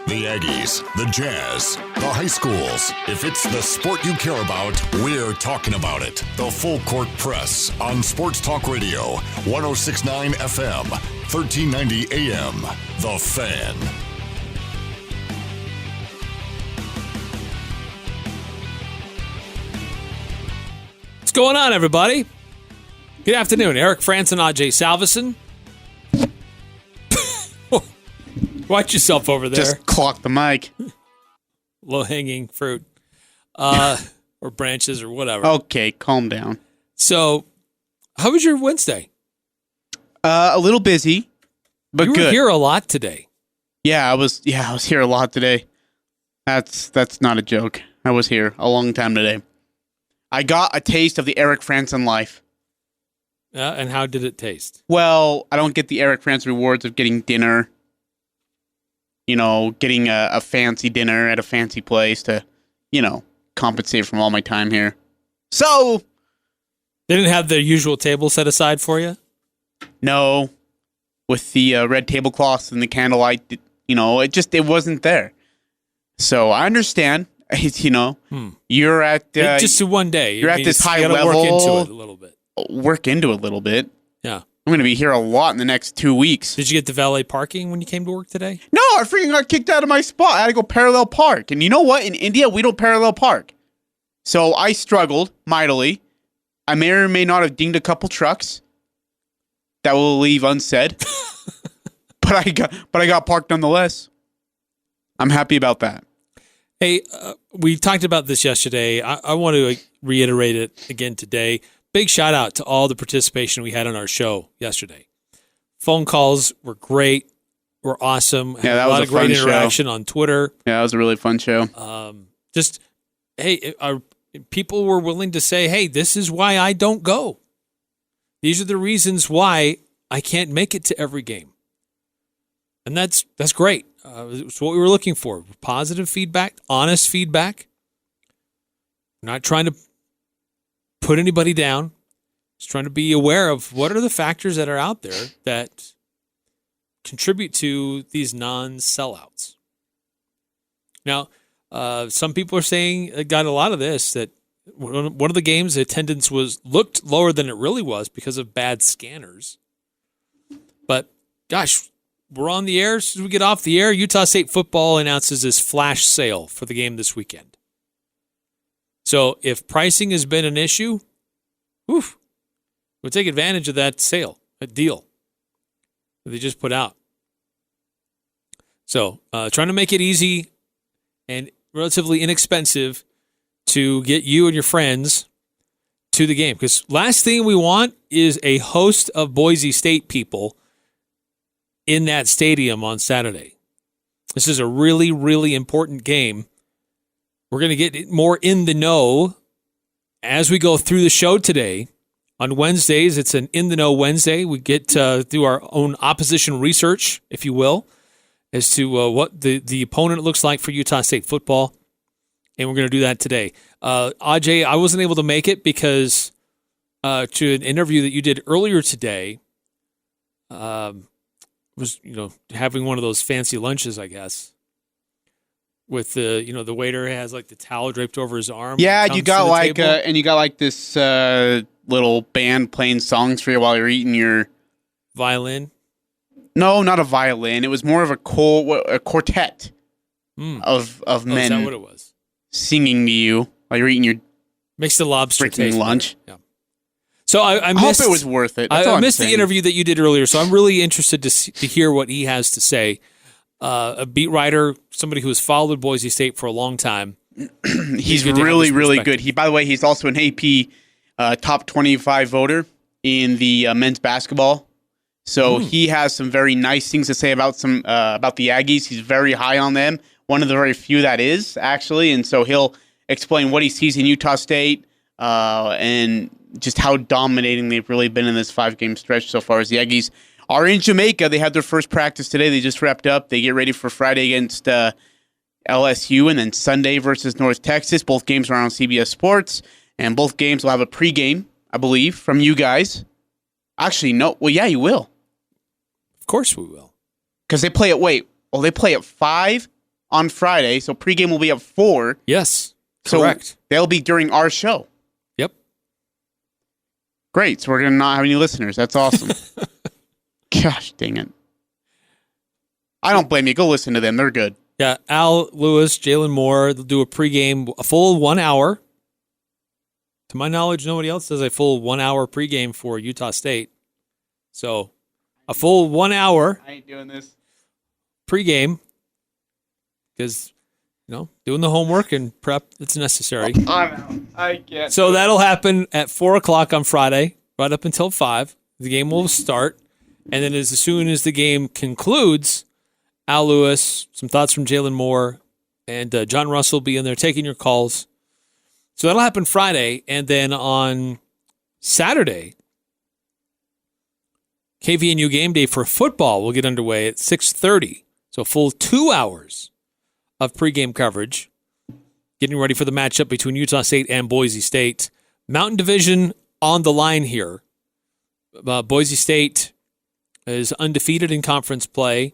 The Aggies, the Jazz, the high schools. If it's the sport you care about, we're talking about it. The Full Court Press on Sports Talk Radio, 106.9 FM, 1390 AM. The Fan. What's going on, everybody? Good afternoon. Eric Frandsen, Ajay, Salvesen. Watch yourself over there. Just clock the mic. Low-hanging fruit. Or branches or whatever. Okay, calm down. So, how was your Wednesday? A little busy, but you good. You were here a lot today. I was here a lot today. That's not a joke. I was here a long time today. I got a taste of the Eric Frandsen life. And how did it taste? Well, I don't get the Eric Frandsen rewards of getting dinner. You know, getting a fancy dinner at a fancy place to, compensate from all my time here. So, they didn't have the usual table set aside for you? No. With the red tablecloths and the candlelight, it wasn't there. So, I understand. You're at... just one day. You're at this high level. Work into it a little bit. Work into it a little bit. Yeah. I'm going to be here a lot in the next 2 weeks. Did you get the valet parking when you came to work today? No, I freaking got kicked out of my spot. I had to go parallel park. And you know what? In India, we don't parallel park. So I struggled mightily. I may or may not have dinged a couple trucks. That will leave unsaid. but I got parked nonetheless. I'm happy about that. Hey, we talked about this yesterday. I want to reiterate it again today. Big shout out to all the participation we had on our show yesterday. Phone calls were great, were awesome. Yeah, that was a lot of great interaction show on Twitter. Yeah, that was a really fun show. People were willing to say, "Hey, this is why I don't go. These are the reasons why I can't make it to every game," and that's great. It's what we were looking for: positive feedback, honest feedback. We're not trying to put anybody down. Just trying to be aware of what are the factors that are out there that contribute to these non-sellouts. Now, some people are saying, got a lot of this, that one of the games, the attendance looked lower than it really was because of bad scanners. But, gosh, we're on the air. As soon as we get off the air, Utah State football announces this flash sale for the game this weekend. So if pricing has been an issue, we'll take advantage of that sale, that deal that they just put out. So trying to make it easy and relatively inexpensive to get you and your friends to the game. Because last thing we want is a host of Boise State people in that stadium on Saturday. This is a really, really important game. We're going to get more in the know as we go through the show today. On Wednesdays, it's an In the Know Wednesday. We get to do our own opposition research, if you will, as to what the opponent looks like for Utah State football. And we're going to do that today. Ajay, I wasn't able to make it because to an interview that you did earlier today, was having one of those fancy lunches, I guess. With the waiter has like the towel draped over his arm. Yeah, you got this little band playing songs for you while you're eating your violin. No, not a violin. It was more of a quartet of men. Is that what it was? Singing to you while you're eating your makes the lobster freaking lunch. Yeah. So I hope it was worth it. I missed the interview that you did earlier, so I'm really interested to hear what he has to say. A beat writer, somebody who has followed Boise State for a long time. He's really, really good. By the way, he's also an AP top 25 voter in the men's basketball. So he has some very nice things to say about the Aggies. He's very high on them. One of the very few that is, actually. And so he'll explain what he sees in Utah State and just how dominating they've really been in this 5-game stretch so far as the Aggies are in Jamaica. They had their first practice today. They just wrapped up. They get ready for Friday against LSU and then Sunday versus North Texas. Both games are on CBS Sports, and both games will have a pregame, I believe, from you guys. Actually, no. Well, yeah, you will. Of course we will. Because they play at, they play at 5 on Friday, so pregame will be at 4. Yes, correct. So they'll be during our show. Yep. Great. So we're going to not have any listeners. That's awesome. Gosh, dang it. I don't blame you. Go listen to them. They're good. Yeah, Al Lewis, Jalen Moore, they'll do a pregame, a full 1 hour. To my knowledge, nobody else does a full 1 hour pregame for Utah State. So a full 1 hour. I ain't doing this. Pregame. Because, doing the homework and prep, it's necessary. I'm out. I can't. So that'll happen at 4 o'clock on Friday, right up until 5. The game will start. And then as soon as the game concludes, Al Lewis, some thoughts from Jalen Moore, and John Russell will be in there taking your calls. So that'll happen Friday. And then on Saturday, KVNU Game Day for football will get underway at 6:30. So full 2 hours of pregame coverage, getting ready for the matchup between Utah State and Boise State. Mountain Division on the line here. Boise State is undefeated in conference play.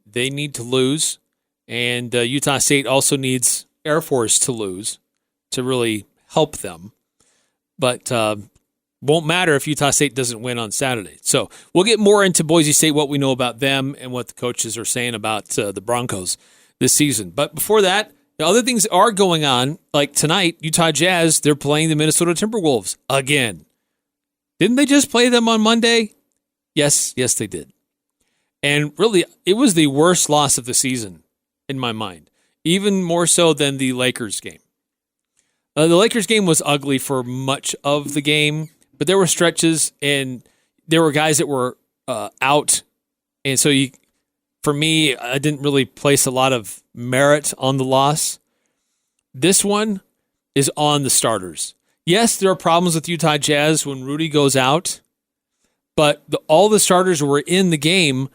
They need to lose, and Utah State also needs Air Force to lose to really help them. But won't matter if Utah State doesn't win on Saturday. So we'll get more into Boise State, what we know about them, and what the coaches are saying about the Broncos this season. But before that, the other things are going on. Like tonight, Utah Jazz, they're playing the Minnesota Timberwolves again. Didn't they just play them on Monday? Yes, they did. And really, it was the worst loss of the season in my mind, even more so than the Lakers game. The Lakers game was ugly for much of the game, but there were stretches and there were guys that were out. And so for me, I didn't really place a lot of merit on the loss. This one is on the starters. Yes, there are problems with Utah Jazz when Rudy goes out, but all the starters were in the game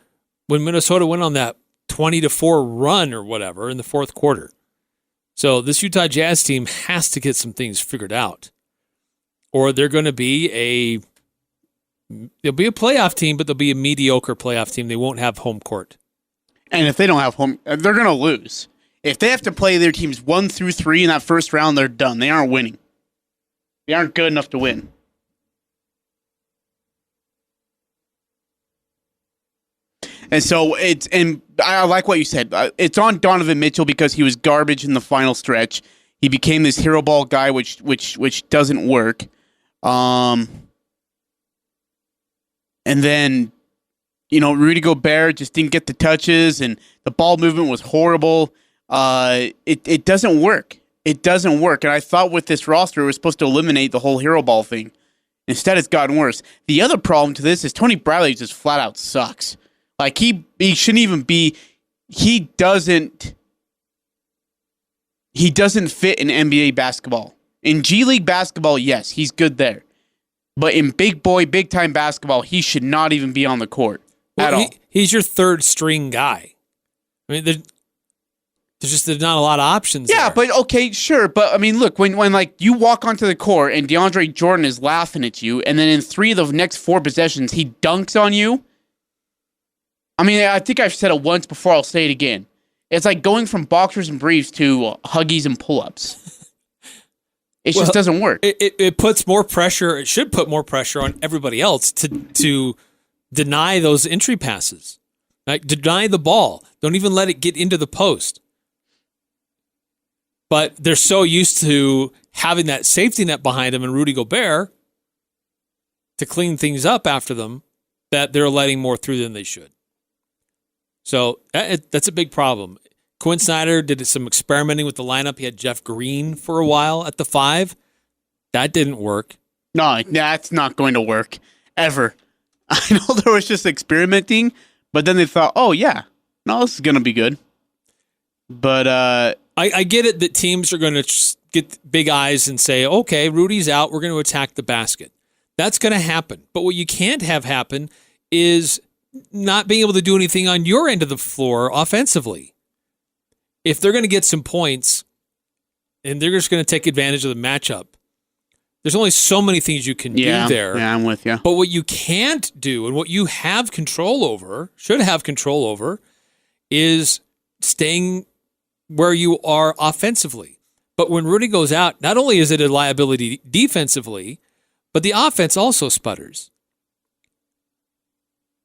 when Minnesota went on that 20-4 run or whatever in the fourth quarter. So this Utah Jazz team has to get some things figured out, or they're going to be they'll be a playoff team, but they'll be a mediocre playoff team. They won't have home court. And if they don't have home, they're going to lose. If they have to play their teams 1 through 3 in that first round, they're done. They aren't winning. They aren't good enough to win. And so I like what you said. It's on Donovan Mitchell because he was garbage in the final stretch. He became this hero ball guy, which doesn't work. And then, Rudy Gobert just didn't get the touches, and the ball movement was horrible. It doesn't work. It doesn't work. And I thought with this roster, it was supposed to eliminate the whole hero ball thing. Instead, it's gotten worse. The other problem to this is Tony Bradley just flat out sucks. Like, he shouldn't even be... He doesn't fit in NBA basketball. In G League basketball, yes, he's good there. But in big time basketball, he should not even be on the court at all. He's your third string guy. I mean, there's not a lot of options. Yeah, there. but okay, sure. But I mean, look, when like you walk onto the court and DeAndre Jordan is laughing at you, and then in 3 of the next 4 possessions, he dunks on you. I mean, I think I've said it once before, I'll say it again. It's like going from boxers and briefs to Huggies and pull-ups. It just doesn't work. It puts more pressure, it should put more pressure on everybody else to deny those entry passes. Right? Deny the ball. Don't even let it get into the post. But they're so used to having that safety net behind them and Rudy Gobert to clean things up after them that they're letting more through than they should. So that's a big problem. Quinn Snyder did some experimenting with the lineup. He had Jeff Green for a while at the 5. That didn't work. No, that's not going to work ever. I know there was just experimenting, but then they thought, oh, yeah, no, this is going to be good. But I get it that teams are going to get big eyes and say, okay, Rudy's out. We're going to attack the basket. That's going to happen. But what you can't have happen is not being able to do anything on your end of the floor offensively. If they're going to get some points and they're just going to take advantage of the matchup, there's only so many things you can do there. Yeah, I'm with you. But what you can't do and what you have control over, should have control over, is staying where you are offensively. But when Rudy goes out, not only is it a liability defensively, but the offense also sputters.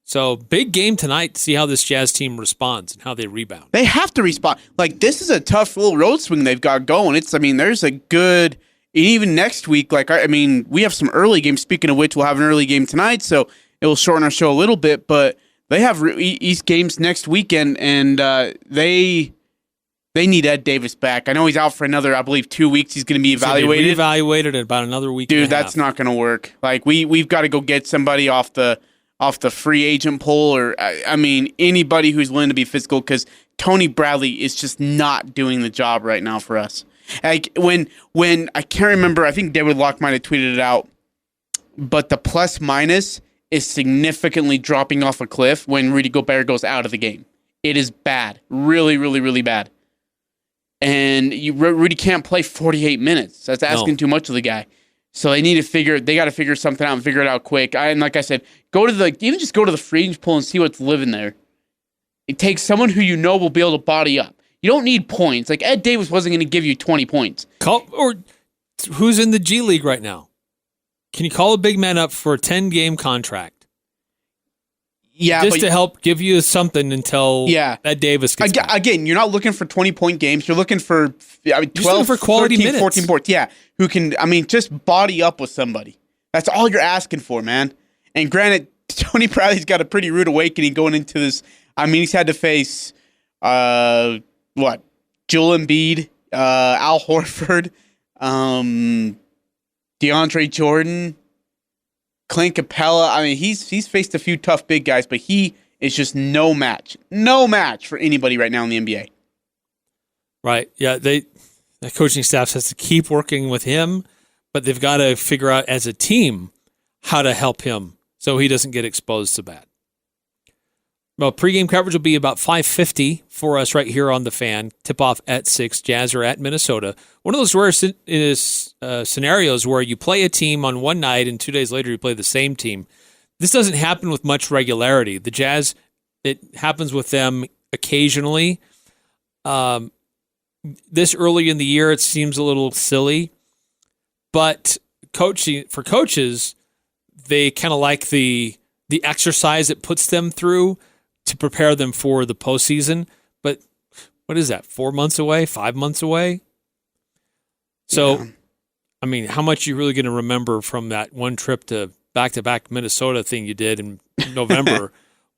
So big game tonight to see how this Jazz team responds and how they rebound. They have to respond. Like, this is a tough little road swing they've got going. There's a good, even next week, we have some early games. Speaking of which, we'll have an early game tonight, so it will shorten our show a little bit, but they have East games next weekend, and they need Ed Davis back. I know he's out for another, I believe, 2 weeks. He's going to be evaluated. He's reevaluated in about another week. Dude, that's not going to work. Like, we've got to go get somebody off the free agent pool, or anybody who's willing to be physical, because Tony Bradley is just not doing the job right now for us. Like, when I can't remember, I think David Locke might have tweeted it out, but the plus minus is significantly dropping off a cliff when Rudy Gobert goes out of the game. It is bad. Really, really, really bad. And Rudy can't play 48 minutes. That's asking too much of the guy. So they got to figure something out and figure it out quick. And like I said, even just go to the free agent pool and see what's living there. It takes someone who you know will be able to body up. You don't need points. Like, Ed Davis wasn't going to give you 20 points. Or who's in the G League right now? Can you call a big man up for a 10-game contract? Yeah, just to help give you something until Ed Davis gets back. Again, you're not looking for 20-point games. You're looking for 12, for quality 13, minutes. 14 points. Yeah, who can, just body up with somebody. That's all you're asking for, man. And granted, Tony Bradley's got a pretty rude awakening going into this. He's had to face, Joel Embiid, Al Horford, DeAndre Jordan, Clint Capella. He's faced a few tough big guys, but he is just no match for anybody right now in the NBA. Right. Yeah. The coaching staff has to keep working with him, but they've got to figure out as a team how to help him so he doesn't get exposed so bad. Well, pregame coverage will be about 5:50 for us right here on The Fan. Tip-off at 6. Jazz are at Minnesota. One of those rare scenarios where you play a team on one night and 2 days later you play the same team. This doesn't happen with much regularity. The Jazz, it happens with them occasionally. This early in the year, it seems a little silly. But for coaches, they kind of like the exercise it puts them through to prepare them for the postseason. But what is that, 4 months away, 5 months away? So, yeah. How much are you really going to remember from that one trip to back-to-back Minnesota thing you did in November?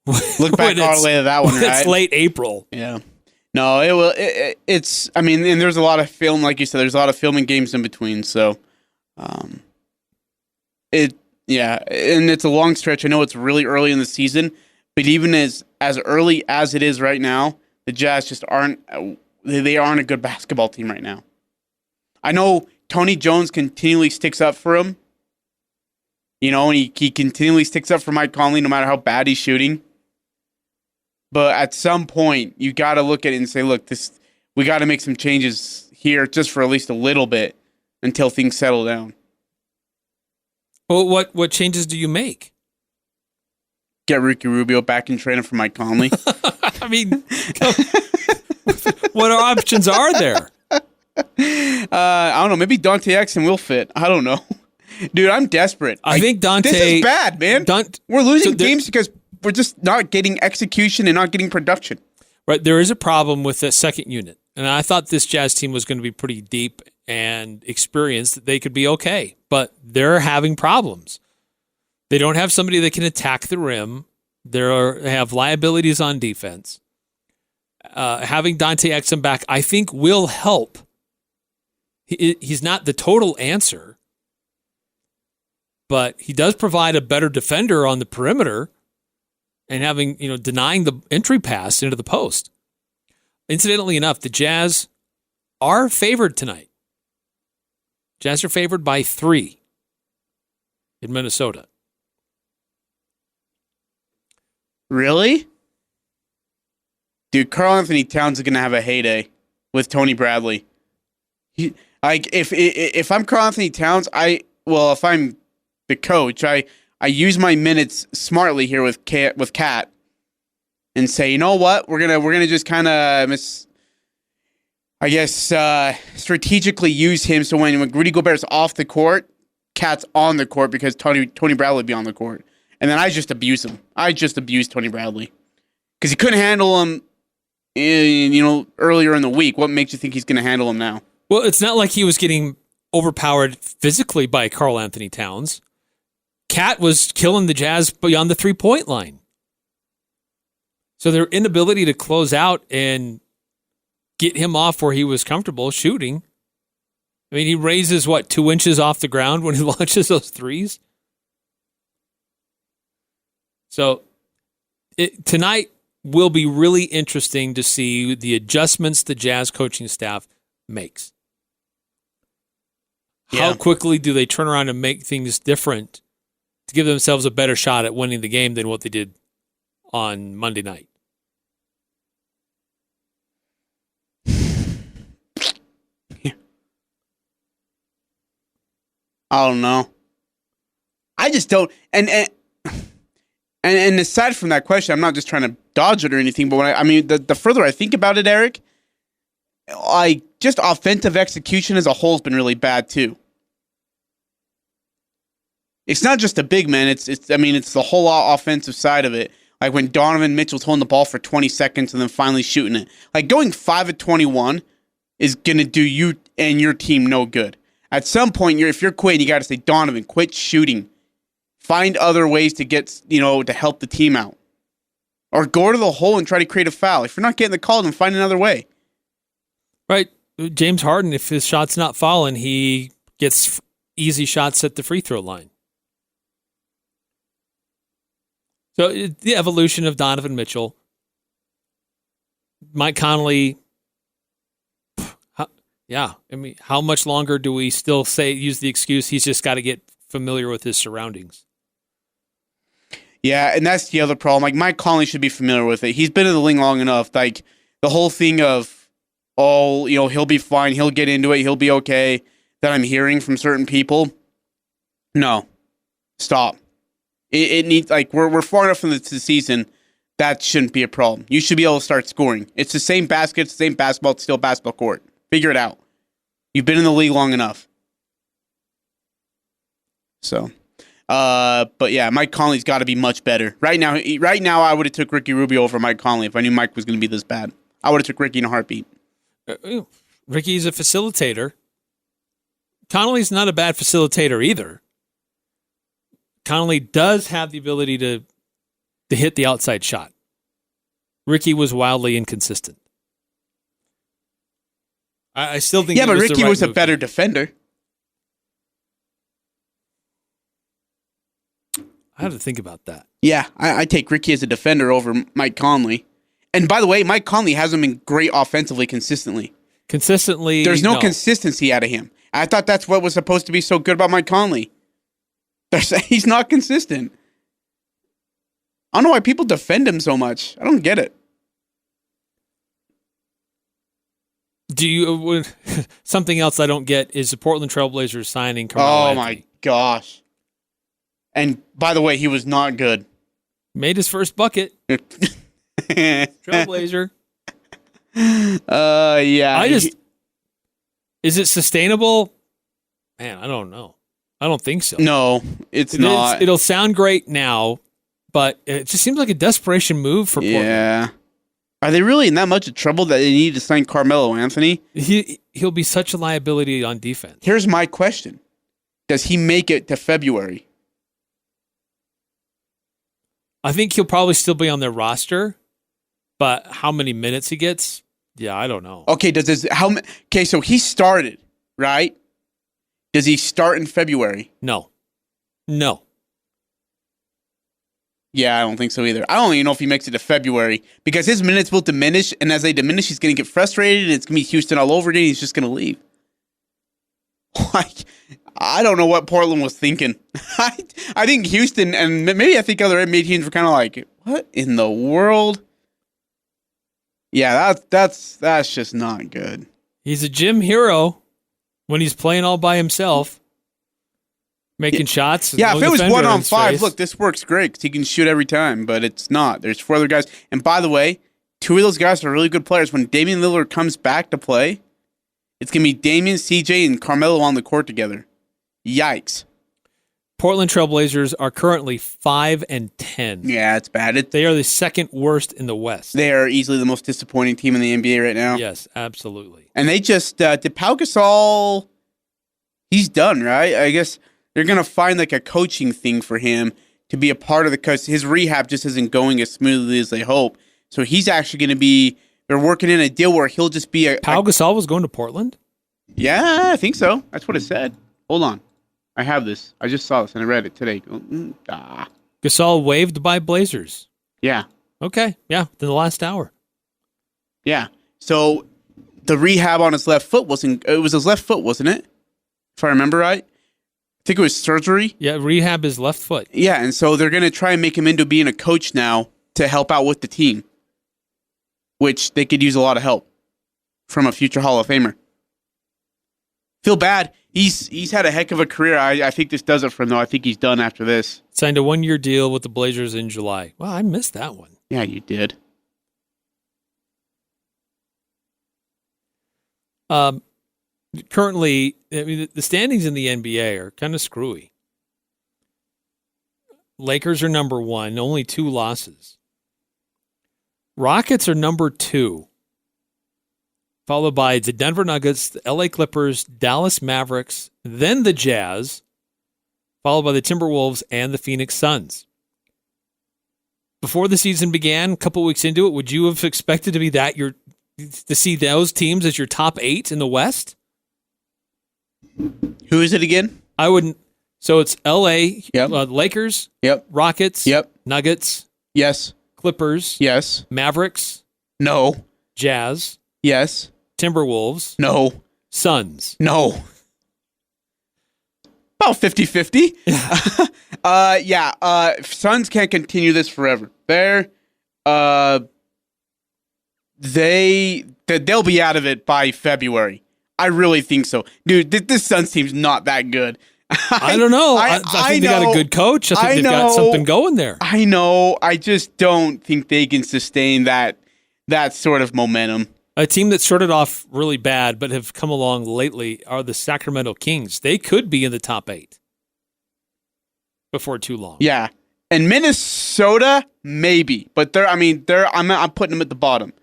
Look back all the way to that one, right? It's late April. Yeah. No, it will. It's. And there's a lot of film, like you said. There's a lot of filming games in between. So, yeah, and it's a long stretch. I know it's really early in the season, but even as early as it is right now, the Jazz just aren't. They aren't a good basketball team right now. I know Tony Jones continually sticks up for him. And he continually sticks up for Mike Conley, no matter how bad he's shooting. But at some point, you got to look at it and say, look, we got to make some changes here just for at least a little bit until things settle down. Well, what changes do you make? Get Ricky Rubio back in training for Mike Conley. What options are there? I don't know. Maybe Dante Exum will fit. I don't know. Dude, I'm desperate. I think Dante... This is bad, man. We're losing games because we're just not getting execution and not getting production. Right. There is a problem with the second unit. And I thought this Jazz team was going to be pretty deep and experienced, that they could be okay. But they're having problems. They don't have somebody that can attack the rim. They have liabilities on defense. Having Dante Exum back, I think, will help. He's not the total answer, but he does provide a better defender on the perimeter and denying the entry pass into the post. Incidentally enough, the Jazz are favored tonight. Jazz are favored by 3 in Minnesota. Really? Dude, Karl Anthony Towns is going to have a heyday with Tony Bradley. If I'm Karl Anthony Towns, if I'm the coach, I use my minutes smartly here with Cat and say, you know what, we're gonna just kind of I guess, strategically use him so when Rudy Gobert's off the court, Cat's on the court because Tony Bradley would be on the court. And then I just abuse him. I just abused Tony Bradley. Because he couldn't handle him earlier in the week. What makes you think he's going to handle him now? Well, it's not like he was getting overpowered physically by Karl Anthony Towns. Cat was killing the Jazz beyond the three-point line. So their inability to close out and get him off where he was comfortable shooting. I mean, he raises, 2 inches off the ground when he launches those threes? So tonight will be really interesting to see the adjustments the Jazz coaching staff makes. Yeah. How quickly do they turn around and make things different to give themselves a better shot at winning the game than what they did on Monday night? I don't know. I just don't. And aside from that question, I'm not just trying to dodge it or anything. But the further I think about it, Eric, just offensive execution as a whole has been really bad too. It's not just the big man. It's the whole offensive side of it. Like when Donovan Mitchell's holding the ball for 20 seconds and then finally shooting it. Like going 5 of 21 is gonna do you and your team no good. At some point, if you're quitting, you got to say, Donovan, quit shooting. Find other ways to get, to help the team out. Or go to the hole and try to create a foul. If you're not getting the call, then find another way. Right. James Harden, if his shot's not falling, he gets easy shots at the free throw line. So the evolution of Donovan Mitchell. Mike Conley. Yeah, how much longer do we still use the excuse he's just got to get familiar with his surroundings? Yeah, and that's the other problem. Like, Mike Conley should be familiar with it. He's been in the league long enough. Like, the whole thing of, he'll be fine, he'll get into it, he'll be okay, that I'm hearing from certain people. No. Stop. It needs, we're far enough from the season, that shouldn't be a problem. You should be able to start scoring. It's the same basket, it's the same basketball, it's still a basketball court. Figure it out. You've been in the league long enough. So, but yeah, Mike Conley's got to be much better. Right now, I would have took Ricky Rubio over Mike Conley if I knew Mike was going to be this bad. I would have took Ricky in a heartbeat. Ricky's a facilitator. Conley's not a bad facilitator either. Conley does have the ability to hit the outside shot. Ricky was wildly inconsistent. I still think. Yeah, but Ricky was a better defender. I had to think about that. Yeah, I take Ricky as a defender over Mike Conley. And by the way, Mike Conley hasn't been great offensively consistently. There's no consistency out of him. I thought that's what was supposed to be so good about Mike Conley. He's not consistent. I don't know why people defend him so much. I don't get it. Something else I don't get is the Portland Trailblazers signing Carmelo Anthony. My gosh. And by the way, he was not good. Made his first bucket. Trailblazer. Yeah. Is it sustainable? Man, I don't know. I don't think so. No, it's not. It'll sound great now, but it just seems like a desperation move for Portland. Yeah. Are they really in that much of trouble that they need to sign Carmelo Anthony? He'll be such a liability on defense. Here's my question. Does he make it to February? I think he'll probably still be on their roster, but how many minutes he gets? Yeah, I don't know. Okay, so he started, right? Does he start in February? No. Yeah, I don't think so either. I don't even know if he makes it to February because his minutes will diminish, and as they diminish, he's going to get frustrated, and it's going to be Houston all over again. He's just going to leave. I don't know what Portland was thinking. I think Houston, and maybe I think other NBA teams were kind of like, what in the world? Yeah, that's just not good. He's a gym hero when he's playing all by himself. Making shots. Yeah, if it was 1-on-5, look, this works great because he can shoot every time, but it's not. There's 4 other guys. And by the way, 2 of those guys are really good players. When Damian Lillard comes back to play, It's going to be Damian, CJ, and Carmelo on the court together. Yikes. Portland Trailblazers are currently 5-10. Yeah, it's bad. They are the second worst in the West. They are easily the most disappointing team in the NBA right now. Yes, absolutely. And they just, did Pau Gasol, he's done, right? I guess they're going to find like a coaching thing for him to be a part of because his rehab just isn't going as smoothly as they hope. So he's actually going to be, they're working in a deal where he'll just be Pau Gasol was going to Portland? Yeah, I think so. That's what it said. Hold on. I have this. I just saw this and I read it today. Gasol waived by Blazers. Yeah. Okay. Yeah. In the last hour. Yeah. So the rehab on his left foot it was his left foot, wasn't it? If I remember right. I think it was surgery. Yeah. Rehab his left foot. Yeah. And so they're going to try and make him into being a coach now to help out with the team, which they could use a lot of help from a future Hall of Famer. Feel bad. He's had a heck of a career. I think this does it for him, though. I think he's done after this. Signed a 1-year deal with the Blazers in July. Wow, I missed that one. Yeah, you did. Currently, I mean, the standings in the NBA are kind of screwy. Lakers are number 1, only 2 losses. Rockets are number 2. Followed by the Denver Nuggets, the LA Clippers, Dallas Mavericks, then the Jazz, followed by the Timberwolves and the Phoenix Suns. Before the season began, a couple weeks into it, would you have expected to be to see those teams as your top 8 in the West? Who is it again? I wouldn't. So it's LA, yep. Lakers, yep. Rockets, yep. Nuggets, yes. Clippers, yes. Mavericks, no. Jazz, yes. Timberwolves. No. Suns. No. About 50-50. Yeah. Suns can't continue this forever. They'll be out of it by February. I really think so. Dude, this Suns team's not that good. I don't know. I think they got a good coach. I think they've got something going there. I know. I just don't think they can sustain that sort of momentum. A team that started off really bad but have come along lately are the Sacramento Kings. They could be in the top 8 before too long. Yeah. And Minnesota, maybe. But I'm putting them at the bottom.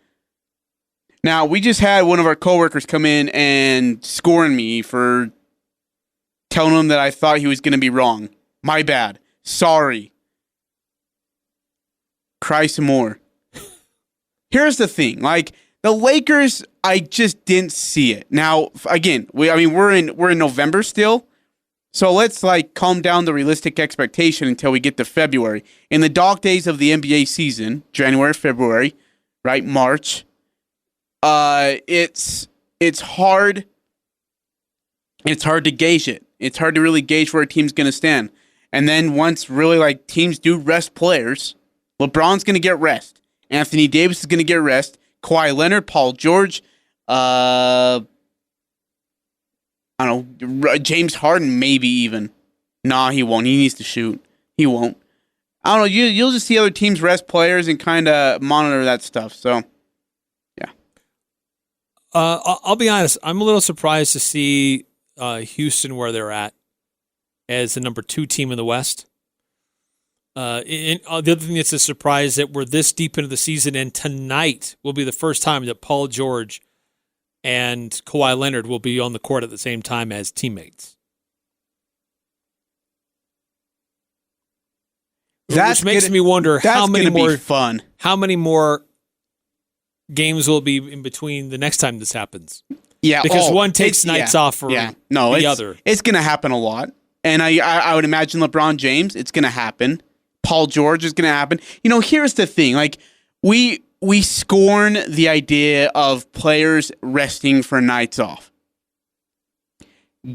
Now, we just had one of our coworkers come in and scorn me for telling him that I thought he was going to be wrong. My bad. Sorry. Cry some more. Here's the thing. The Lakers, I just didn't see it. Now, again, we're in November still, so let's calm down the realistic expectation until we get to February. In the dog days of the NBA season, January, February, right, March, it's hard. It's hard to gauge it. It's hard to really gauge where a team's going to stand. And then once really teams do rest players, LeBron's going to get rest. Anthony Davis is going to get rest. Kawhi Leonard, Paul George, I don't know, James Harden maybe even. Nah, he won't. He needs to shoot. He won't. I don't know. You'll just see other teams rest players and kind of monitor that stuff. So, yeah. I'll be honest. I'm a little surprised to see Houston where they're at as the number 2 team in the West. The other thing that's a surprise that we're this deep into the season, and tonight will be the first time that Paul George and Kawhi Leonard will be on the court at the same time as teammates. Which makes me wonder how many more games will be in between the next time this happens. Yeah, because one takes nights off for the other. It's going to happen a lot, and I would imagine LeBron James. It's going to happen. Paul George is going to happen. Here's the thing. We scorn the idea of players resting for nights off.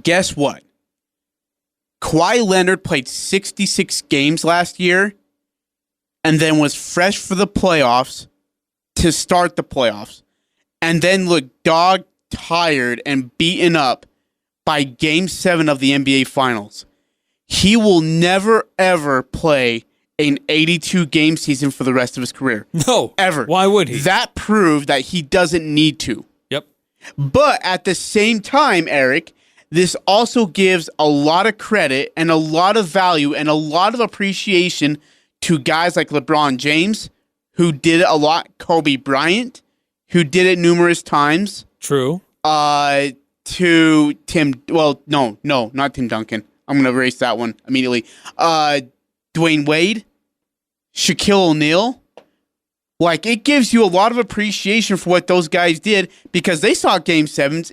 Guess what? Kawhi Leonard played 66 games last year and then was fresh for the playoffs to start the playoffs and then looked dog tired and beaten up by Game 7 of the NBA Finals. He will never, ever play an 82-game season for the rest of his career. No. Ever. Why would he? That proved that he doesn't need to. Yep. But at the same time, Eric, this also gives a lot of credit and a lot of value and a lot of appreciation to guys like LeBron James, who did it a lot, Kobe Bryant, who did it numerous times. True. To Tim, well, no, not Tim Duncan. I'm going to erase that one immediately. Dwayne Wade, Shaquille O'Neal. Like, it gives you a lot of appreciation for what those guys did because they saw Game 7s,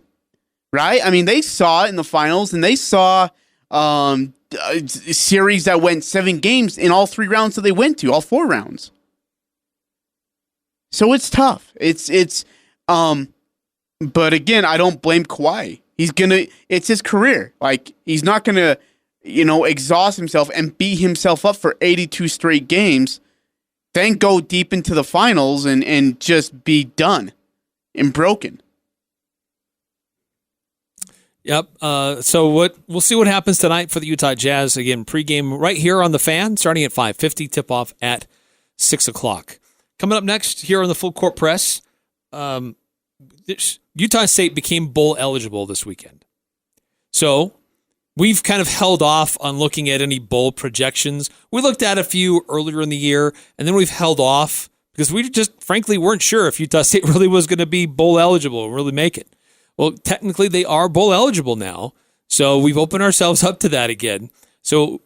right? I mean, they saw it in the finals, and they saw a series that went 7 games in all 3 rounds that they went to, all 4 rounds. So it's tough. But again, I don't blame Kawhi. It's his career. Like, he's not gonna, exhaust himself and beat himself up for 82 straight games, then go deep into the finals and just be done and broken. Yep. So we'll see what happens tonight for the Utah Jazz. Again, pregame right here on the Fan, starting at 5:50, tip-off at 6 o'clock. Coming up next here on the Full Court Press, Utah State became bowl eligible this weekend. So we've kind of held off on looking at any bowl projections. We looked at a few earlier in the year, and then we've held off because we just frankly weren't sure if Utah State really was going to be bowl eligible and really make it. Well, technically they are bowl eligible now, so we've opened ourselves up to that again. So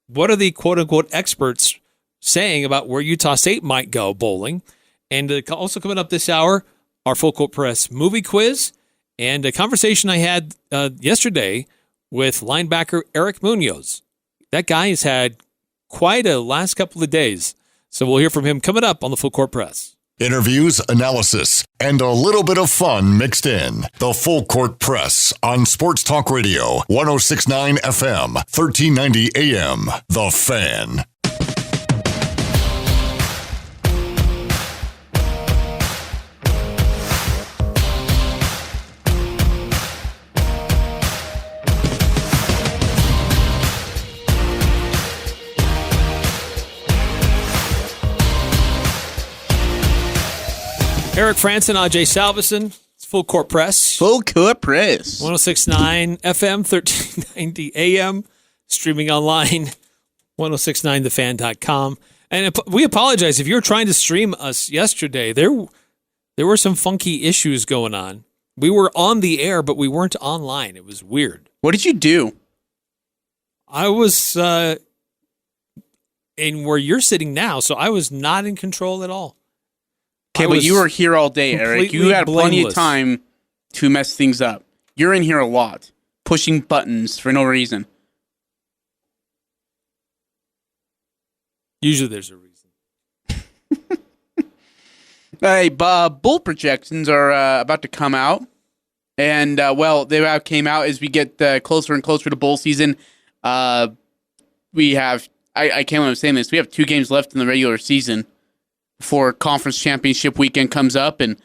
what are the quote-unquote experts saying about where Utah State might go bowling? And also coming up this hour, our Full Court Press movie quiz and a conversation I had yesterday with linebacker Eric Munoz. That guy has had quite a last couple of days. So we'll hear from him coming up on the Full Court Press. Interviews, analysis, and a little bit of fun mixed in. The Full Court Press on Sports Talk Radio, 106.9 FM, 1390 AM. The Fan. Eric Frandsen, Ajay Salvesen. It's Full Court Press. Full Court Press. 106.9 FM, 1390 AM. Streaming online, 1069thefan.com. And we apologize if you were trying to stream us yesterday. There were some funky issues going on. We were on the air, but we weren't online. It was weird. What did you do? I was in where you're sitting now, so I was not in control at all. Okay, but you were here all day, Eric. You had plenty of time to mess things up. You're in here a lot, pushing buttons for no reason. Usually there's a reason. Hey, bull projections are about to come out. And, they about came out as we get closer and closer to bowl season. We have, I can't believe I'm saying this, we have 2 games left in the regular season before conference championship weekend comes up, and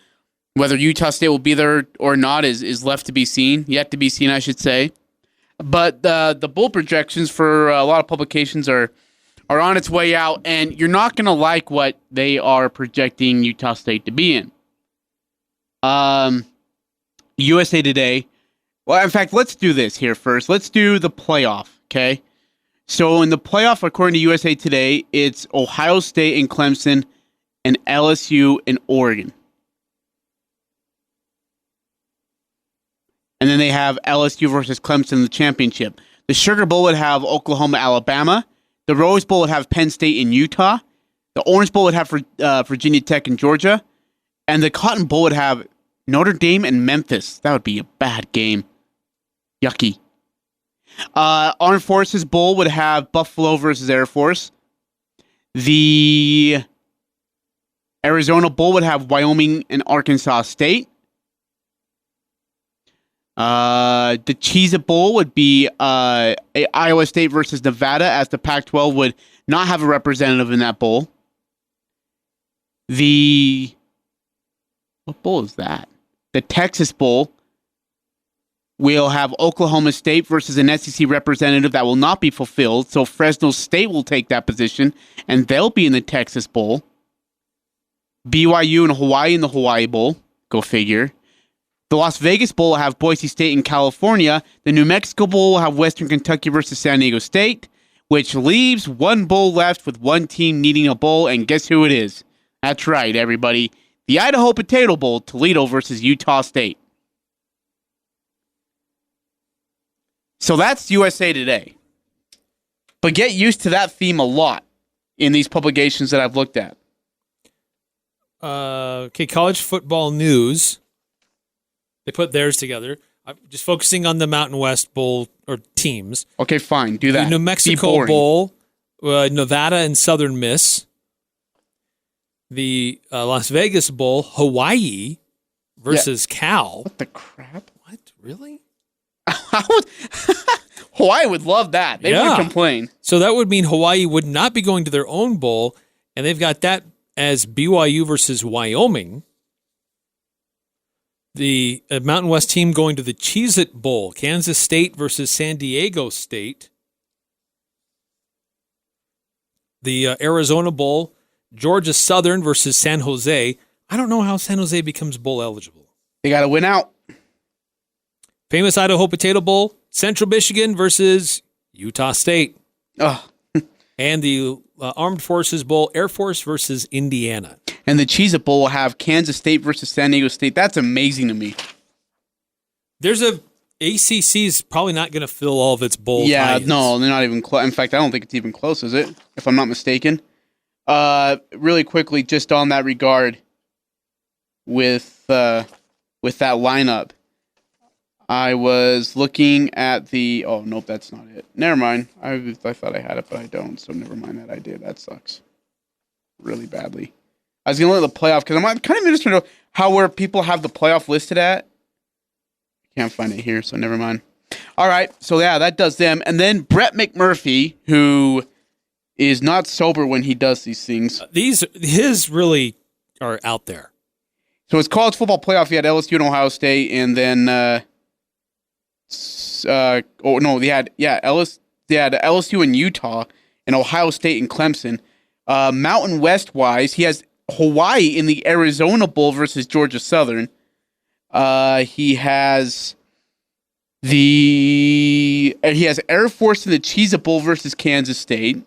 whether Utah State will be there or not is left to be seen, yet to be seen, I should say. But the bowl projections for a lot of publications are on its way out, and you're not going to like what they are projecting Utah State to be in. USA Today. Well, in fact, let's do this here first. Let's do the playoff, okay? So in the playoff, according to USA Today, it's Ohio State and Clemson and LSU and Oregon. And then they have LSU versus Clemson in the championship. The Sugar Bowl would have Oklahoma, Alabama. The Rose Bowl would have Penn State and Utah. The Orange Bowl would have Virginia Tech and Georgia. And the Cotton Bowl would have Notre Dame and Memphis. That would be a bad game. Yucky. Armed Forces Bowl would have Buffalo versus Air Force. The Arizona Bowl would have Wyoming and Arkansas State. The Cheez-It Bowl would be Iowa State versus Nevada, as the Pac-12 would not have a representative in that bowl. What bowl is that? The Texas Bowl will have Oklahoma State versus an SEC representative that will not be fulfilled, so Fresno State will take that position, and they'll be in the Texas Bowl. BYU and Hawaii in the Hawaii Bowl. Go figure. The Las Vegas Bowl will have Boise State and California. The New Mexico Bowl will have Western Kentucky versus San Diego State, which leaves one bowl left with one team needing a bowl, and guess who it is? That's right, everybody. The Idaho Potato Bowl, Toledo versus Utah State. So that's USA Today. But get used to that theme a lot in these publications that I've looked at. Okay, College Football News. They put theirs together. I'm just focusing on the Mountain West Bowl or teams. Okay, fine. Do that. The New Mexico Bowl, Nevada and Southern Miss. The Las Vegas Bowl, Hawaii versus Cal. What the crap? What? Really? Hawaii would love that. They would complain. So that would mean Hawaii would not be going to their own bowl, and they've got that as BYU versus Wyoming. The Mountain West team going to the Cheez-It Bowl, Kansas State versus San Diego State. The Arizona Bowl, Georgia Southern versus San Jose. I don't know how San Jose becomes bowl eligible. They got to win out. Famous Idaho Potato Bowl, Central Michigan versus Utah State. Oh. And the Armed Forces Bowl, Air Force versus Indiana. And the Cheez-It Bowl will have Kansas State versus San Diego State. That's amazing to me. There's ACC's probably not going to fill all of its bowl tie-ins. No, they're not even close. In fact, I don't think it's even close, is it? If I'm not mistaken. Really quickly, just on that regard, with that lineup, I was looking at the... Oh, nope, that's not it. Never mind. I thought I had it, but I don't, so never mind that I did. That sucks. Really badly. I was going to look at the playoff, because I'm kind of interested to know where people have the playoff listed at. Can't find it here, so never mind. All right, so yeah, that does them. And then Brett McMurphy, who is not sober when he does these things. His really are out there. So it's college football playoff. He had LSU and Ohio State, and then... they had LSU and Utah, and Ohio State and Clemson. Mountain West wise, he has Hawaii in the Arizona Bowl versus Georgia Southern. He has Air Force in the Cheez-It Bowl versus Kansas State.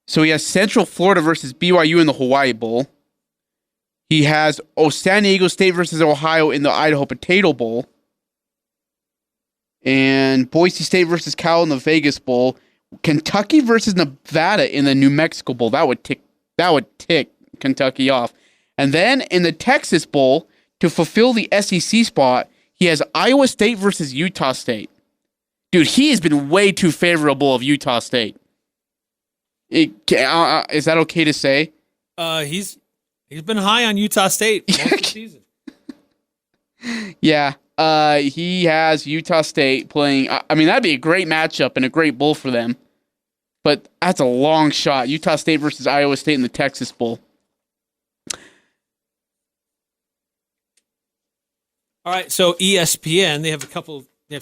So he has Central Florida versus BYU in the Hawaii Bowl. He has San Diego State versus Ohio in the Idaho Potato Bowl. And Boise State versus Cal in the Vegas Bowl. Kentucky versus Nevada in the New Mexico Bowl. That would tick Kentucky off. And then in the Texas Bowl, to fulfill the SEC spot, he has Iowa State versus Utah State. Dude, he has been way too favorable of Utah State. Is that okay to say? He's been high on Utah State most of the season. Yeah, he has Utah State playing. I mean, that'd be a great matchup and a great bowl for them. But that's a long shot. Utah State versus Iowa State in the Texas Bowl. All right, so ESPN, they have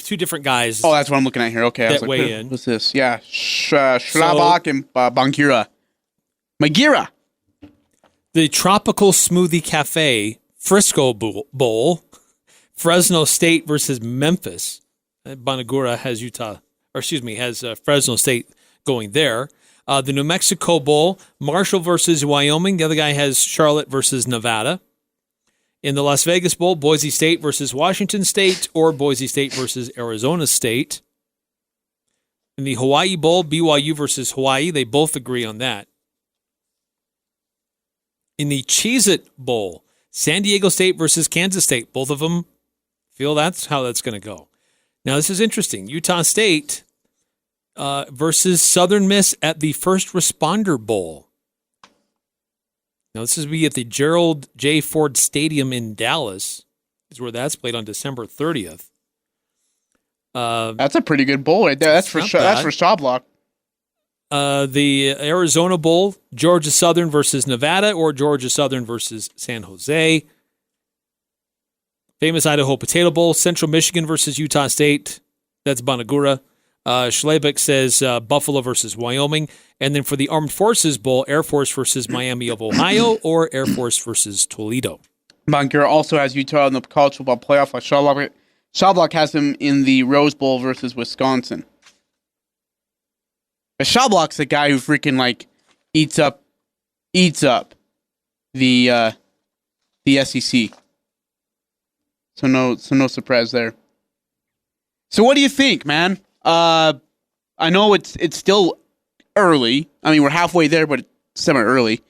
two different guys. Oh, that's what I'm looking at here. Okay, I was like, weigh in. What's this? Yeah, Schlabach and Bangira. Magira. The Tropical Smoothie Cafe Frisco Bowl, Fresno State versus Memphis. Banagura has Fresno State going there. The New Mexico Bowl, Marshall versus Wyoming. The other guy has Charlotte versus Nevada. In the Las Vegas Bowl, Boise State versus Washington State or Boise State versus Arizona State. In the Hawaii Bowl, BYU versus Hawaii. They both agree on that. In the Cheez-It Bowl, San Diego State versus Kansas State. Both of them feel that's how that's going to go. Now, this is interesting. Utah State versus Southern Miss at the First Responder Bowl. Now, this is be at the Gerald J. Ford Stadium in Dallas. Is where that's played on December 30th. That's a pretty good bowl right there. That's for Schlabach. The Arizona Bowl, Georgia Southern versus Nevada or Georgia Southern versus San Jose. Famous Idaho Potato Bowl, Central Michigan versus Utah State. That's Banagura. Schlabach says Buffalo versus Wyoming. And then for the Armed Forces Bowl, Air Force versus Miami of Ohio or Air Force versus Toledo. Bankera also has Utah in the college football playoff. Schaublach has him in the Rose Bowl versus Wisconsin. But Schaublach's the guy who freaking like eats up the SEC. So no surprise there. So what do you think, man? I know it's still early. I mean, we're halfway there, but it's semi-early.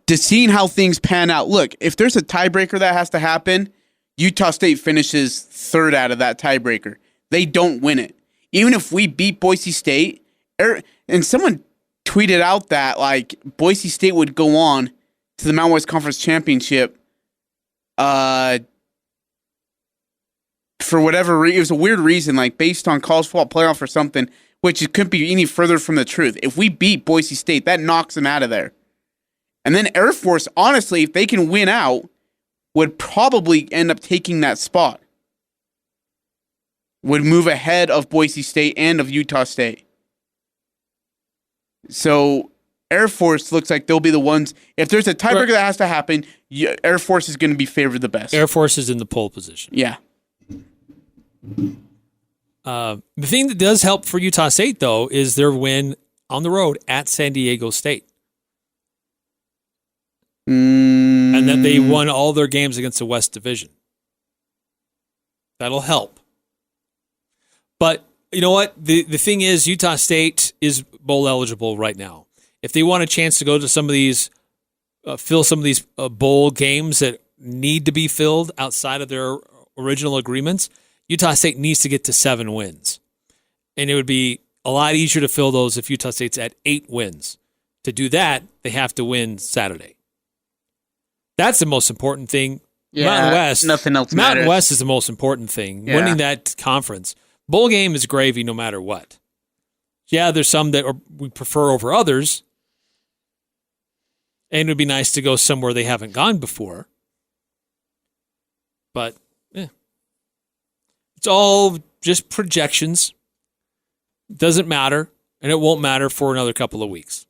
Just seeing how things pan out. Look, if there's a tiebreaker that has to happen, Utah State finishes third out of that tiebreaker. They don't win it. Even if we beat Boise State, and someone tweeted out that like Boise State would go on to the Mountain West Conference Championship for whatever reason. It was a weird reason, like based on college football playoff or something, which it couldn't be any further from the truth. If we beat Boise State, that knocks them out of there. And then Air Force, honestly, if they can win out, would probably end up taking that spot. Would move ahead of Boise State and of Utah State. So Air Force looks like they'll be the ones. If there's a tiebreaker that has to happen, Air Force is going to be favored the best. Air Force is in the pole position. Yeah. The thing that does help for Utah State, though, is their win on the road at San Diego State. And that they won all their games against the West Division. That'll help. But you know what? The thing is, Utah State is bowl eligible right now. If they want a chance to go to some of these, fill some of these bowl games that need to be filled outside of their original agreements, Utah State needs to get to 7 wins. And it would be a lot easier to fill those if Utah State's at 8 wins. To do that, they have to win Saturday. That's the most important thing. Yeah, Mountain West. Nothing else Mountain matters. West is the most important thing. Yeah. Winning that conference. Bowl game is gravy no matter what. Yeah, there's some that we prefer over others. And it would be nice to go somewhere they haven't gone before. But, it's all just projections. Doesn't matter. And it won't matter for another couple of weeks.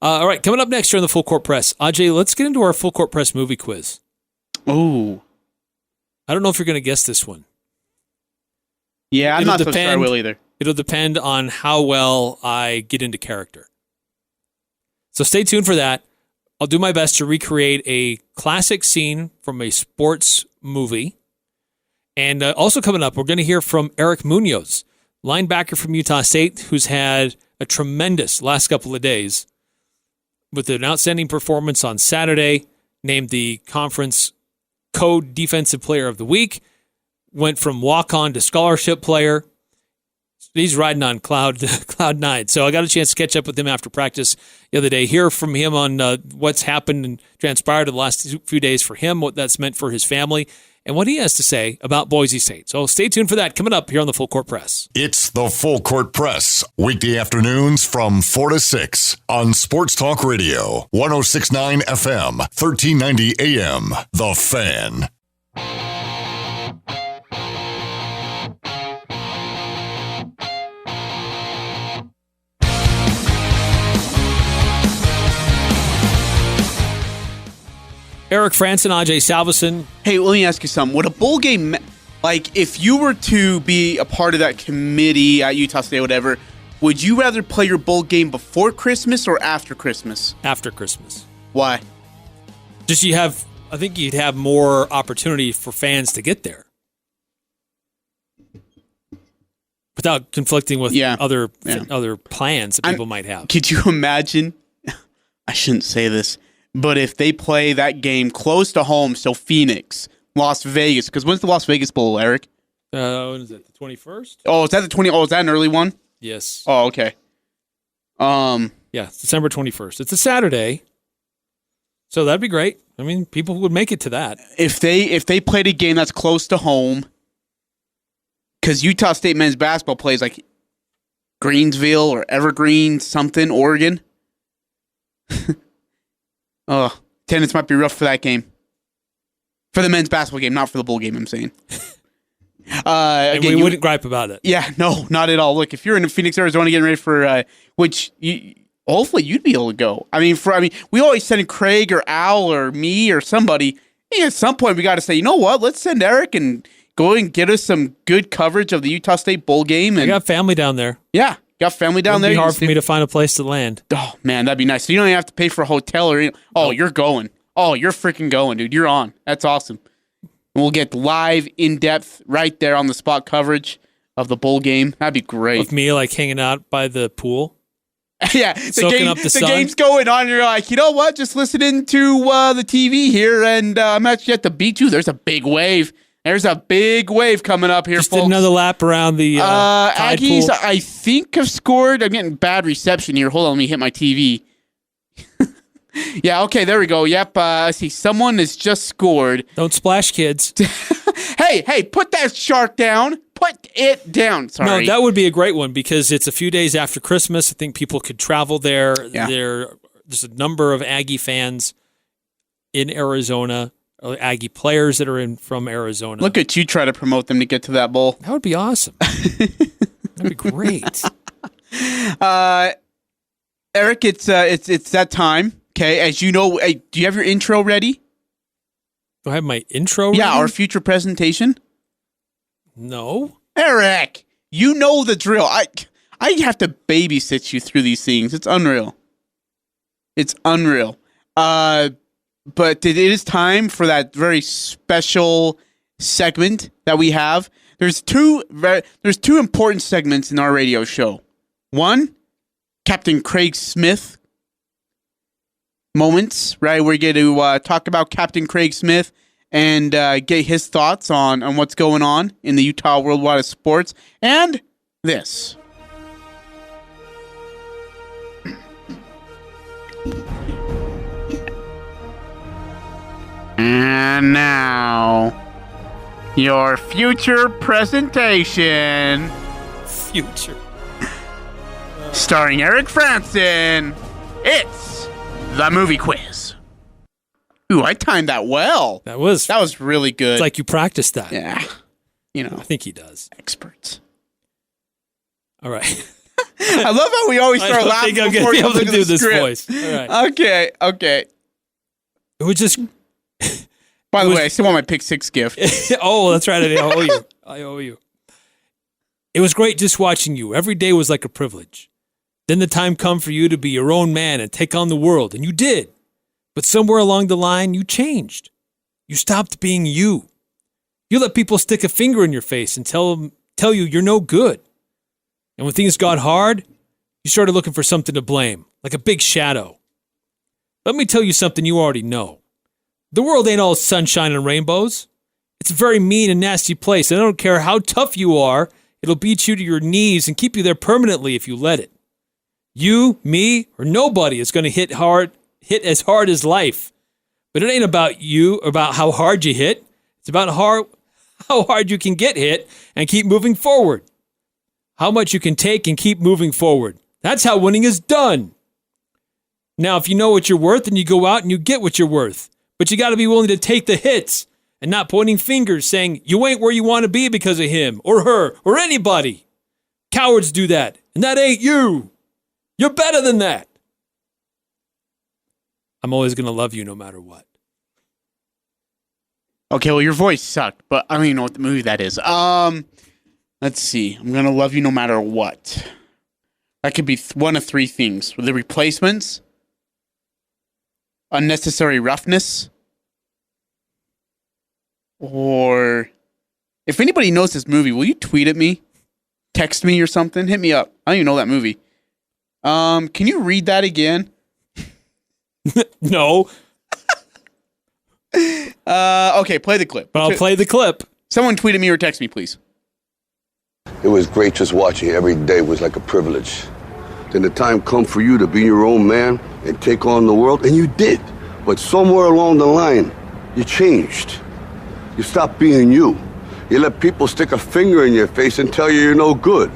All right, coming up next here on the Full Court Press. Ajay, let's get into our Full Court Press movie quiz. Oh. I don't know if you're going to guess this one. Yeah, I'm not so sure I will either. It'll depend on how well I get into character. So stay tuned for that. I'll do my best to recreate a classic scene from a sports movie. And also coming up, we're going to hear from Eric Munoz, linebacker from Utah State, who's had a tremendous last couple of days with an outstanding performance on Saturday, named the conference co-defensive player of the week, went from walk-on to scholarship player. He's riding on cloud 9. So I got a chance to catch up with him after practice the other day, hear from him on what's happened and transpired in the last few days for him, what that's meant for his family, and what he has to say about Boise State. So stay tuned for that coming up here on the Full Court Press. It's the Full Court Press, weekday afternoons from 4 to 6 on Sports Talk Radio, 106.9 FM, 1390 AM, The Fan. Eric Frandsen, Ajay Salvesen. Hey, let me ask you something. Would a bowl game, like if you were to be a part of that committee at Utah State, whatever, would you rather play your bowl game before Christmas or after Christmas? After Christmas. Why? Just I think you'd have more opportunity for fans to get there. Without conflicting with other plans that people might have. Could you imagine? I shouldn't say this. But if they play that game close to home, so Phoenix, Las Vegas, because when's the Las Vegas Bowl, Eric? When is it? The 21st? Oh, is that the 20? Oh, is that an early one? Yes. Oh, okay. Yeah, it's December 21st. It's a Saturday, so that'd be great. I mean, people would make it to that. If they played a game that's close to home, because Utah State men's basketball plays like Greensville or Evergreen, something, Oregon. Oh, attendance might be rough for that game. For the men's basketball game, not for the bowl game, I'm saying. Again, we wouldn't gripe about it. Yeah, no, not at all. Look, if you're in Phoenix, Arizona getting ready for, hopefully you'd be able to go. I mean, we always send Craig or Al or me or somebody at some point we got to say, you know what? Let's send Eric and go and get us some good coverage of the Utah State bowl game. And I got family down there. Yeah, got family down there. It'd be hard for me to find a place to land. Oh man, that'd be nice. So you don't even have to pay for a hotel or anything. Oh, you're going. Oh, you're freaking going, dude. You're on. That's awesome. We'll get live, in-depth, right there on the spot coverage of the bowl game. That'd be great. With me like hanging out by the pool. Yeah, soaking up the sun. The game's going on. And you're like, you know what? Just listening to the TV here, and I'm actually at the beach too. There's a big wave. There's a big wave coming up here, Just folks. did another lap around the Aggies, pool. I think, have scored. I'm getting bad reception here. Hold on, let me hit my TV. Yeah, okay, there we go. Yep, I see. Someone has just scored. Don't splash, kids. Hey, put that shark down. Put it down. Sorry. No, that would be a great one because it's a few days after Christmas. I think people could travel there. Yeah. There's a number of Aggie fans in Arizona, Aggie players that are from Arizona. Look at you try to promote them to get to that bowl. That would be awesome. That'd be great. Eric, it's that time. Okay, as you know, do you have your intro ready? Do I have my intro ready? Yeah, our future presentation. No. Eric, you know the drill. I have to babysit you through these things. It's unreal. It's unreal. But it is time for that very special segment that we have. There's two important segments in our radio show. One, Captain Craig Smith moments, right? We're going to talk about Captain Craig Smith and get his thoughts on what's going on in the Utah Worldwide of Sports. And this. And now, your future presentation. Future. Starring Eric Frandsen. It's the movie quiz. Ooh, I timed that well. That was really good. It's like you practiced that. Yeah. You know. I think he does. Experts. All right. I love how we always start laughing before we be able to look at do the this script. voice. All right. Okay. It was just... By the way, I still want my Pick 6 gift. Oh, that's right. I owe you. It was great just watching you. Every day was like a privilege. Then the time come for you to be your own man and take on the world, and you did. But somewhere along the line, you changed. You stopped being you. You let people stick a finger in your face and tell you you're no good. And when things got hard, you started looking for something to blame, like a big shadow. Let me tell you something you already know. The world ain't all sunshine and rainbows. It's a very mean and nasty place, and I don't care how tough you are, it'll beat you to your knees and keep you there permanently if you let it. You, me, or nobody is going to hit as hard as life. But it ain't about you, about how hard you hit. It's about how hard you can get hit and keep moving forward. How much you can take and keep moving forward. That's how winning is done. Now, if you know what you're worth, then you go out and you get what you're worth. But you got to be willing to take the hits and not pointing fingers saying you ain't where you want to be because of him or her or anybody. Cowards do that, and that ain't you. You're better than that. I'm always going to love you no matter what. Okay, well, your voice sucked, but I don't even know what the movie that is. Let's see. I'm going to love you no matter what. That could be one of three things. The Replacements, Unnecessary Roughness, or if anybody knows this movie, will you tweet at me? Text me or something? Hit me up. I don't even know that movie. Can you read that again? No. Okay, play the clip. But I'll play the clip. Someone tweet at me or text me, please. It was great just watching you. Every day was like a privilege. Then the time come for you to be your own man and take on the world, and you did. But somewhere along the line, you changed. You stopped being you. You let people stick a finger in your face and tell you you're no good.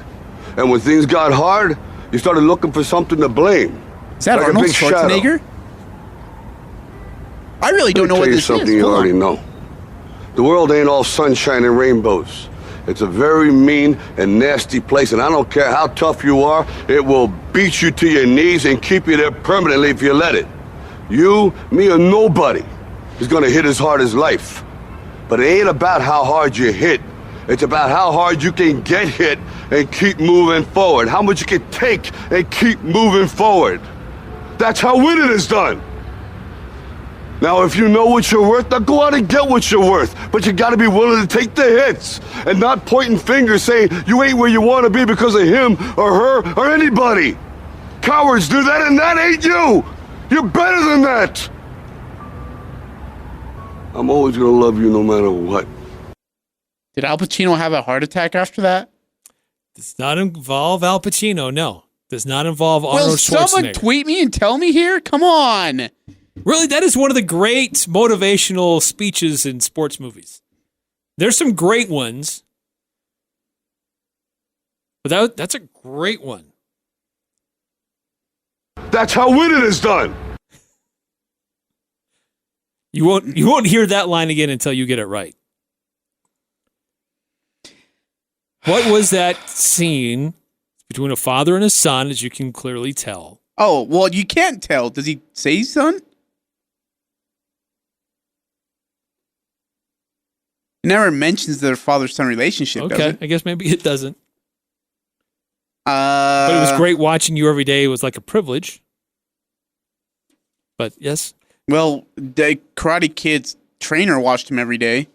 And when things got hard, you started looking for something to blame. Is that like Arnold Schwarzenegger? I really don't know what this is. Something you already know. The world ain't all sunshine and rainbows. It's a very mean and nasty place, and I don't care how tough you are, it will beat you to your knees and keep you there permanently if you let it. You, me, or nobody is going to hit as hard as life. But it ain't about how hard you hit. It's about how hard you can get hit and keep moving forward. How much you can take and keep moving forward. That's how winning is done. Now, if you know what you're worth, now go out and get what you're worth. But you got to be willing to take the hits and not pointing fingers saying you ain't where you want to be because of him or her or anybody. Cowards do that, and that ain't you. You're better than that. I'm always going to love you no matter what. Did Al Pacino have a heart attack after that? Does not involve Al Pacino, no. Does not involve Arnold Schwarzenegger. Will someone tweet me and tell me here? Come on. Really, that is one of the great motivational speeches in sports movies. There's some great ones, but that's a great one. That's how winning is done. You won't hear that line again until you get it right. What was that scene between a father and a son, as you can clearly tell? Oh, well, you can't tell. Does he say son? It never mentions their father-son relationship, does Okay, it? I guess maybe it doesn't. But it was great watching you every day. It was like a privilege. But yes. Well, the Karate Kid's trainer watched him every day.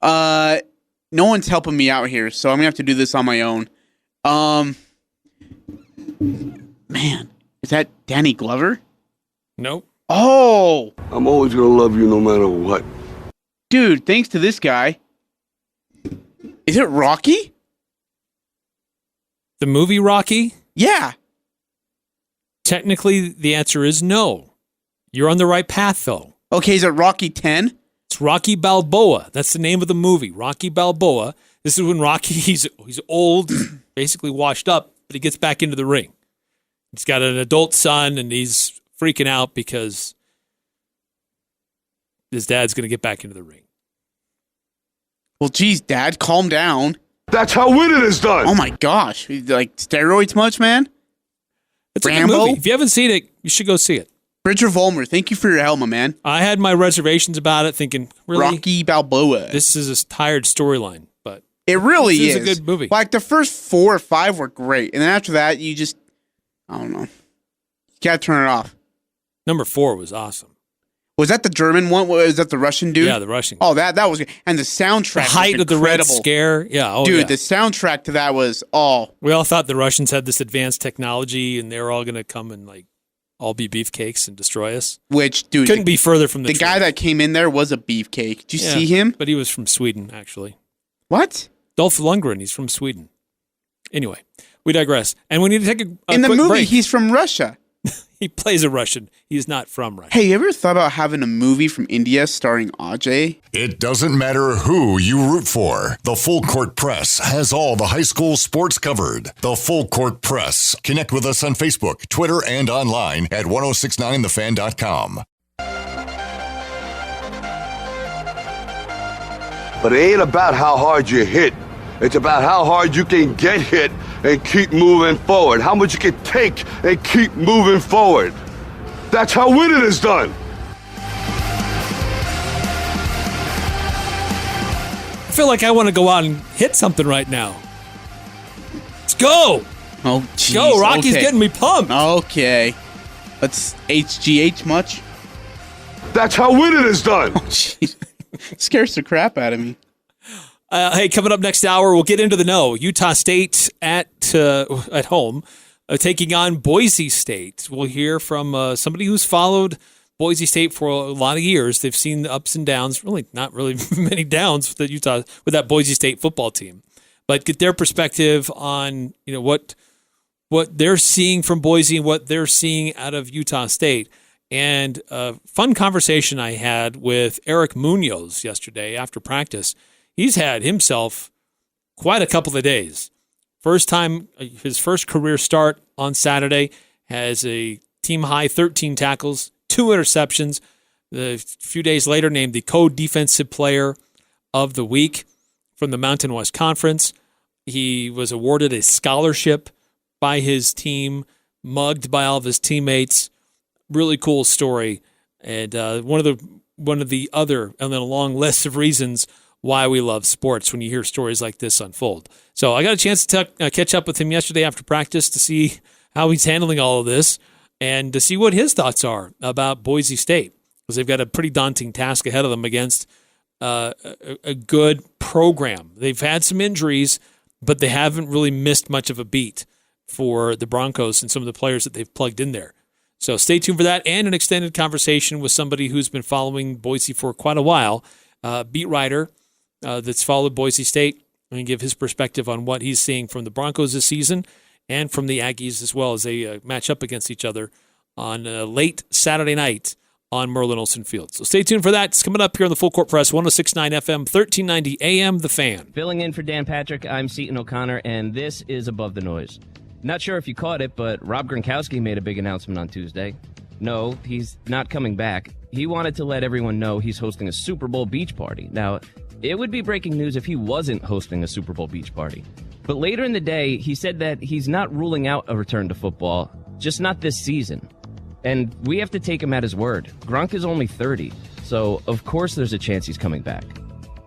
No one's helping me out here, so I'm going to have to do this on my own. Man, is that Danny Glover? Nope. Oh! I'm always going to love you no matter what. Dude, thanks to this guy. Is it Rocky? The movie Rocky? Yeah. Technically, the answer is no. You're on the right path, though. Okay, is it Rocky 10? It's Rocky Balboa. That's the name of the movie, Rocky Balboa. This is when Rocky, he's old, basically washed up, but he gets back into the ring. He's got an adult son, and he's freaking out because his dad's going to get back into the ring. Well, geez, Dad, calm down. That's how winning is done. Oh, my gosh. Like, steroids much, man? It's a Rambo? good movie. If you haven't seen it, you should go see it. Bridger Volmer, thank you for your help, my man. I had my reservations about it, thinking, really? Rocky Balboa. This is a tired storyline, but it really is a good movie. Like, the first 4 or 5 were great. And then after that, you just, I don't know. You gotta turn it off. Number 4 was awesome. Was that the German one? Was that the Russian dude? Yeah, the Russian. Oh, that was good. And the soundtrack the height was of the Red incredible. Scare. Yeah. Oh, dude, yeah. the soundtrack to that was We all thought the Russians had this advanced technology and they were all going to come and like all be beefcakes and destroy us. Which, dude, couldn't be further from the truth. guy that came in there was a beefcake. Did you see him? But he was from Sweden, actually. What? Dolph Lundgren. He's from Sweden. Anyway, we digress, and we need to take a in the quick movie. break. He's from Russia. He plays a Russian. He's not from Russia. Hey, you ever thought about having a movie from India starring Ajay? It doesn't matter who you root for. The Full Court Press has all the high school sports covered. The Full Court Press. Connect with us on Facebook, Twitter, and online at 1069thefan.com. But it ain't about how hard you hit. It's about how hard you can get hit and keep moving forward. How much you can take and keep moving forward. That's how winning is done. I feel like I want to go out and hit something right now. Let's go. Oh, jeez. Go. Rocky's okay. getting me pumped. Okay. Let's HGH much? That's how winning is done. Oh, jeez. Scares the crap out of me. Hey, coming up next hour, we'll get into the know. Utah State at home, taking on Boise State. We'll hear from somebody who's followed Boise State for a lot of years. They've seen the ups and downs. Really, not really many downs with that Boise State football team, but get their perspective on what they're seeing from Boise and what they're seeing out of Utah State. And a fun conversation I had with Eric Munoz yesterday after practice. He's had himself quite a couple of days. His first career start on Saturday, has a team-high 13 tackles, 2 interceptions. A few days later, named the co-defensive player of the week from the Mountain West Conference. He was awarded a scholarship by his team, mugged by all of his teammates. Really cool story. And one of the one of the other on the long list of reasons why we love sports when you hear stories like this unfold. So I got a chance to catch up with him yesterday after practice to see how he's handling all of this and to see what his thoughts are about Boise State, because they've got a pretty daunting task ahead of them against a good program. They've had some injuries, but they haven't really missed much of a beat for the Broncos and some of the players that they've plugged in there. So stay tuned for that and an extended conversation with somebody who's been following Boise for quite a while, beat writer that's followed Boise State, and give his perspective on what he's seeing from the Broncos this season and from the Aggies as well as they match up against each other on late Saturday night on Merlin Olsen Field. So stay tuned for that. It's coming up here on the Full Court Press, 106.9 FM, 1390 AM, The Fan. Filling in for Dan Patrick, I'm Seton O'Connor, and this is Above the Noise. Not sure if you caught it, but Rob Gronkowski made a big announcement on Tuesday. No, he's not coming back. He wanted to let everyone know he's hosting a Super Bowl beach party. Now, it would be breaking news if he wasn't hosting a Super Bowl beach party. But later in the day, he said that he's not ruling out a return to football, just not this season. And we have to take him at his word. Gronk is only 30, so of course there's a chance he's coming back.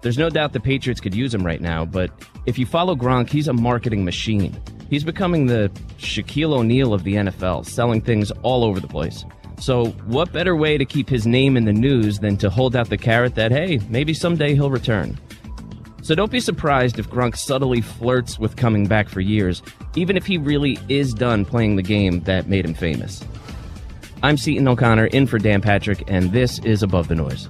There's no doubt the Patriots could use him right now, but if you follow Gronk, he's a marketing machine. He's becoming the Shaquille O'Neal of the NFL, selling things all over the place. So what better way to keep his name in the news than to hold out the carrot that, hey, maybe someday he'll return. So don't be surprised if Gronk subtly flirts with coming back for years, even if he really is done playing the game that made him famous. I'm Seton O'Connor, in for Dan Patrick, and this is Above the Noise.